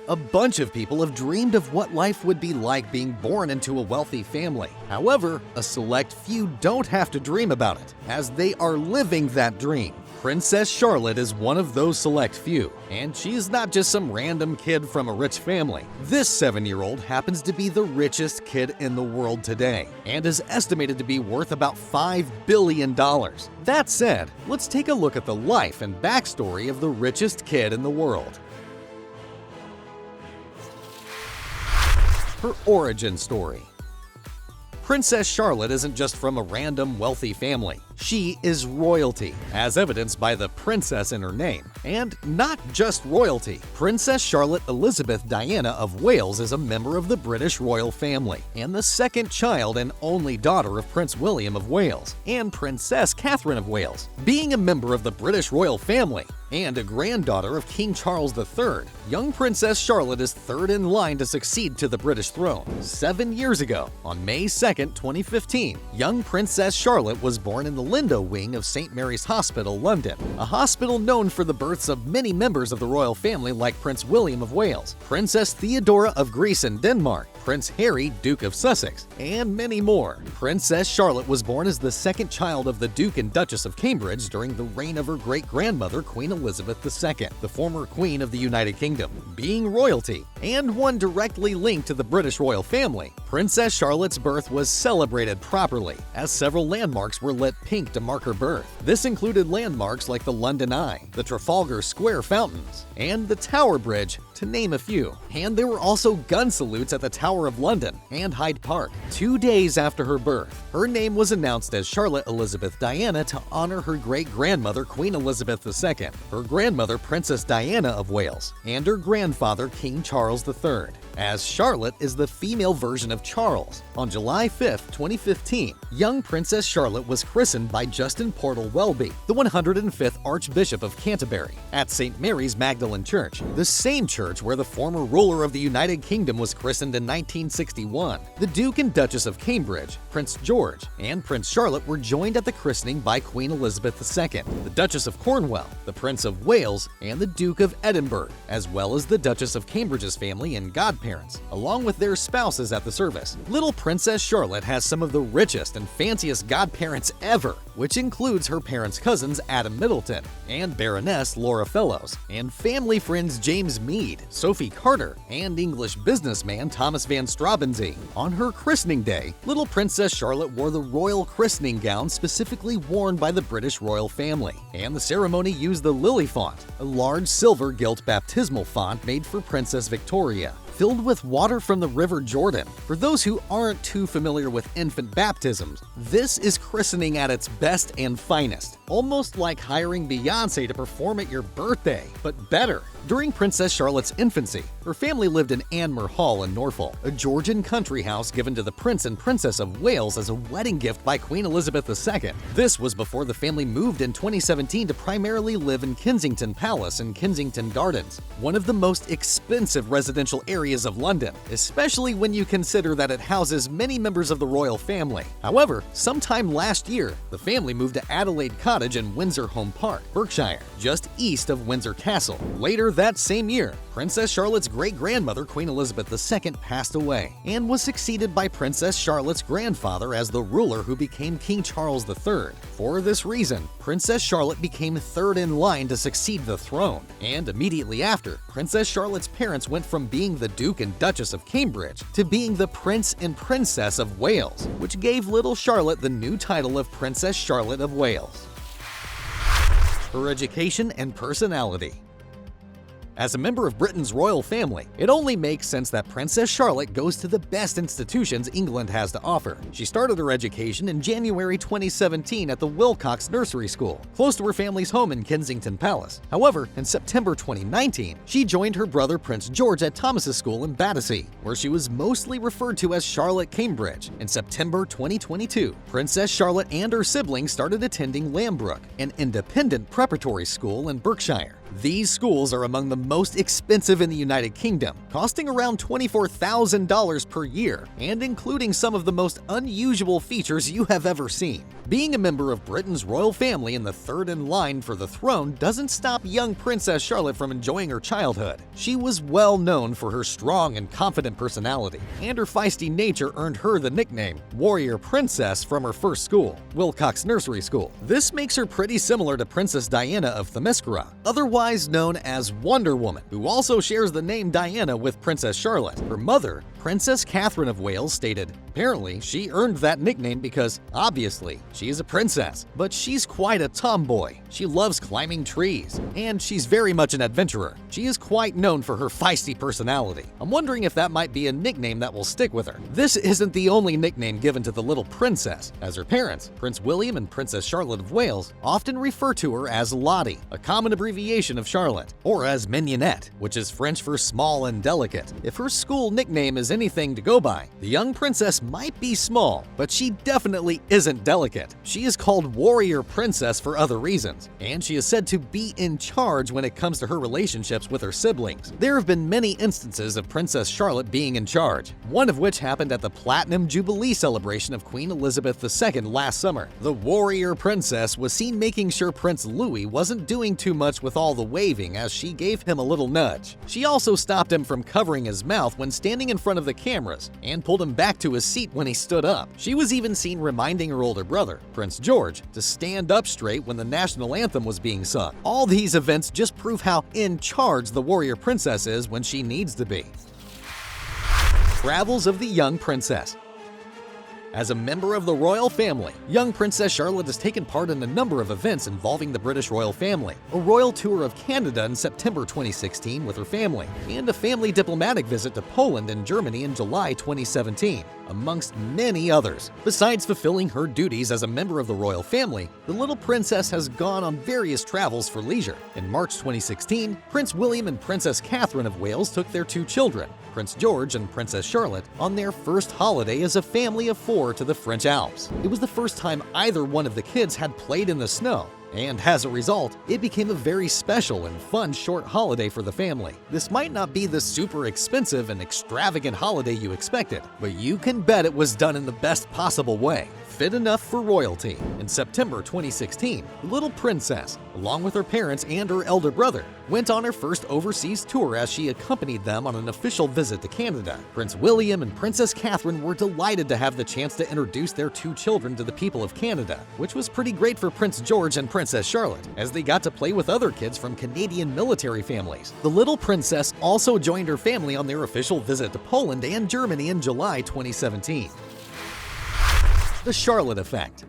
A bunch of people have dreamed of what life would be like being born into a wealthy family. However, a select few don't have to dream about it, as they are living that dream. Princess Charlotte is one of those select few, and she is not just some random kid from a rich family. This 7-year-old happens to be the richest kid in the world today, and is estimated to be worth about $5 billion. That said, let's take a look at the life and backstory of the richest kid in the world. Her origin story. Princess Charlotte isn't just from a random wealthy family. She is royalty, as evidenced by the princess in her name. And not just royalty. Princess Charlotte Elizabeth Diana of Wales is a member of the British royal family, and the second child and only daughter of Prince William of Wales and Princess Catherine of Wales. Being a member of the British royal family and a granddaughter of King Charles III, young Princess Charlotte is third in line to succeed to the British throne. 7 years ago, on May 2, 2015, young Princess Charlotte was born in the Lindo wing of St. Mary's Hospital, London, a hospital known for the births of many members of the royal family like Prince William of Wales, Princess Theodora of Greece and Denmark, Prince Harry, Duke of Sussex, and many more. Princess Charlotte was born as the second child of the Duke and Duchess of Cambridge during the reign of her great-grandmother, Queen Elizabeth II, the former Queen of the United Kingdom. Being royalty, and one directly linked to the British royal family, Princess Charlotte's birth was celebrated properly, as several landmarks were lit pink to mark her birth. This included landmarks like the London Eye, the Trafalgar Square fountains, and the Tower Bridge, to name a few. And there were also gun salutes at the Tower of London and Hyde Park. 2 days after her birth, her name was announced as Charlotte Elizabeth Diana to honor her great-grandmother Queen Elizabeth II, her grandmother Princess Diana of Wales, and her grandfather King Charles III, as Charlotte is the female version of Charles. On July 5, 2015, young Princess Charlotte was christened by Justin Portal Welby, the 105th Archbishop of Canterbury, at St. Mary's Magdalene Church, the same church where the former ruler of the United Kingdom was christened in 1961. The Duke and Duchess of Cambridge, Prince George, and Prince Charlotte were joined at the christening by Queen Elizabeth II, the Duchess of Cornwall, the Prince of Wales, and the Duke of Edinburgh, as well as the Duchess of Cambridge's family and godparents, along with their spouses at the service. Little Princess Charlotte has some of the richest and fanciest godparents ever, which includes her parents' cousins Adam Middleton and Baroness Laura Fellows, and family friends James Mead, Sophie Carter, and English businessman Thomas Van Strabensee. On her christening day, little Princess Charlotte wore the royal christening gown specifically worn by the British royal family, and the ceremony used the lily font, a large silver gilt baptismal font made for Princess Victoria, filled with water from the River Jordan. For those who aren't too familiar with infant baptisms, this is christening at its best and finest, almost like hiring Beyoncé to perform at your birthday, but better. During Princess Charlotte's infancy, her family lived in Anmer Hall in Norfolk, a Georgian country house given to the Prince and Princess of Wales as a wedding gift by Queen Elizabeth II. This was before the family moved in 2017 to primarily live in Kensington Palace and Kensington Gardens, one of the most expensive residential areas of London, especially when you consider that it houses many members of the royal family. However, sometime last year, the family moved to Adelaide Cottage in Windsor Home Park, Berkshire, just east of Windsor Castle. Later that same year, Princess Charlotte's great-grandmother Queen Elizabeth II passed away and was succeeded by Princess Charlotte's grandfather as the ruler who became King Charles III. For this reason, Princess Charlotte became third in line to succeed the throne, and immediately after, Princess Charlotte's parents went from being the Duke and Duchess of Cambridge to being the Prince and Princess of Wales, which gave little Charlotte the new title of Princess Charlotte of Wales. Her education and personality. As a member of Britain's royal family, it only makes sense that Princess Charlotte goes to the best institutions England has to offer. She started her education in January 2017 at the Wilcox Nursery School, close to her family's home in Kensington Palace. However, in September 2019, she joined her brother Prince George at Thomas's School in Battersea, where she was mostly referred to as Charlotte Cambridge. In September 2022, Princess Charlotte and her siblings started attending Lambrook, an independent preparatory school in Berkshire. These schools are among the most expensive in the United Kingdom, costing around $24,000 per year and including some of the most unusual features you have ever seen. Being a member of Britain's royal family and the third in line for the throne doesn't stop young Princess Charlotte from enjoying her childhood. She was well known for her strong and confident personality, and her feisty nature earned her the nickname Warrior Princess from her first school, Wilcox Nursery School. This makes her pretty similar to Princess Diana of Themyscira, otherwise known as Wonder Woman, who also shares the name Diana with Princess Charlotte. Her mother, Princess Catherine of Wales, stated, apparently she earned that nickname because, obviously, she is a princess, but she's quite a tomboy. She loves climbing trees, and she's very much an adventurer. She is quite known for her feisty personality. I'm wondering if that might be a nickname that will stick with her. This isn't the only nickname given to the little princess, as her parents, Prince William and Princess Charlotte of Wales, often refer to her as Lottie, a common abbreviation of Charlotte, or as Mignonette, which is French for small and delicate. If her school nickname is anything to go by, the young princess might be small, but she definitely isn't delicate. She is called Warrior Princess for other reasons, and she is said to be in charge when it comes to her relationships with her siblings. There have been many instances of Princess Charlotte being in charge, one of which happened at the Platinum Jubilee celebration of Queen Elizabeth II last summer. The Warrior Princess was seen making sure Prince Louis wasn't doing too much with all the waving as she gave him a little nudge. She also stopped him from covering his mouth when standing in front of the cameras and pulled him back to his seat when he stood up. She was even seen reminding her older brother, Prince George, to stand up straight when the national anthem was being sung. All these events just prove how in charge the Warrior Princess is when she needs to be. Travels of the young princess. As a member of the royal family, young Princess Charlotte has taken part in a number of events involving the British royal family, a royal tour of Canada in September 2016 with her family, and a family diplomatic visit to Poland and Germany in July 2017, amongst many others. Besides fulfilling her duties as a member of the royal family, the little princess has gone on various travels for leisure. In March 2016, Prince William and Princess Catherine of Wales took their two children, Prince George and Princess Charlotte, on their first holiday as a family of four to the French Alps. It was the first time either one of the kids had played in the snow, and as a result, it became a very special and fun short holiday for the family. This might not be the super expensive and extravagant holiday you expected, but you can bet it was done in the best possible way. Fit enough for royalty. In September 2016, the little princess, along with her parents and her elder brother, went on her first overseas tour as she accompanied them on an official visit to Canada. Prince William and Princess Catherine were delighted to have the chance to introduce their two children to the people of Canada, which was pretty great for Prince George and Princess Charlotte, as they got to play with other kids from Canadian military families. The little princess also joined her family on their official visit to Poland and Germany in July 2017. The Charlotte effect.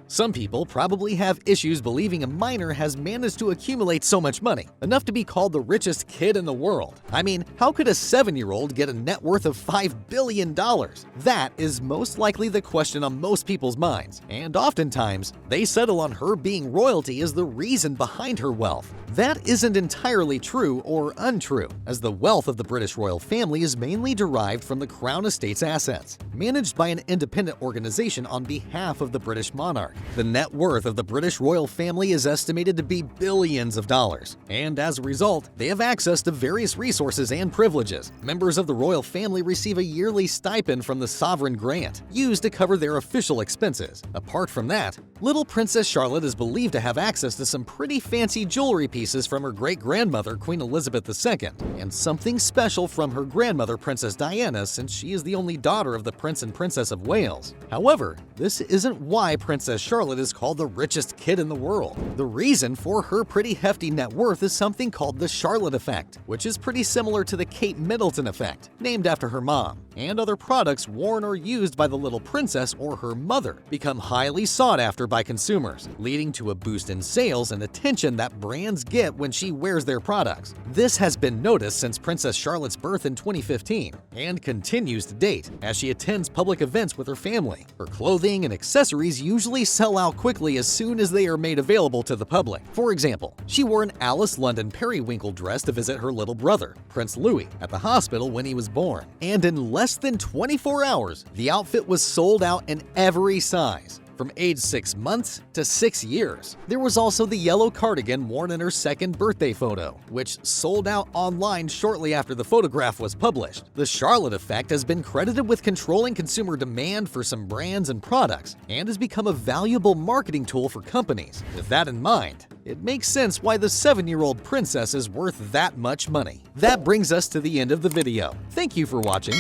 Some people probably have issues believing a minor has managed to accumulate so much money, enough to be called the richest kid in the world. I mean, how could a 7-year-old get a net worth of $5 billion? That is most likely the question on most people's minds, and oftentimes, they settle on her being royalty as the reason behind her wealth. That isn't entirely true or untrue, as the wealth of the British royal family is mainly derived from the Crown Estate's assets, managed by an independent organization on behalf of the British monarch. The net worth of the British royal family is estimated to be billions of dollars, and as a result, they have access to various resources and privileges. Members of the royal family receive a yearly stipend from the sovereign grant, used to cover their official expenses. Apart from that, little Princess Charlotte is believed to have access to some pretty fancy jewelry pieces from her great-grandmother, Queen Elizabeth II, and something special from her grandmother, Princess Diana, since she is the only daughter of the Prince and Princess of Wales. However, this isn't why Princess Charlotte is called the richest kid in the world. The reason for her pretty hefty net worth is something called the Charlotte effect, which is pretty similar to the Kate Middleton effect, named after her mom, and other products worn or used by the little princess or her mother become highly sought after by consumers, leading to a boost in sales and attention that brands get when she wears their products. This has been noticed since Princess Charlotte's birth in 2015 and continues to date as she attends public events with her family. Her clothing and accessories usually sell out quickly as soon as they are made available to the public. For example, she wore an Alice London periwinkle dress to visit her little brother, Prince Louis, at the hospital when he was born, and in less than 24 hours, the outfit was sold out in every size. from age 6 months to 6 years. There was also the yellow cardigan worn in her second birthday photo, which sold out online shortly after the photograph was published. The Charlotte effect has been credited with controlling consumer demand for some brands and products, and has become a valuable marketing tool for companies. With that in mind, it makes sense why the 7-year-old princess is worth that much money. That brings us to the end of the video. Thank you for watching.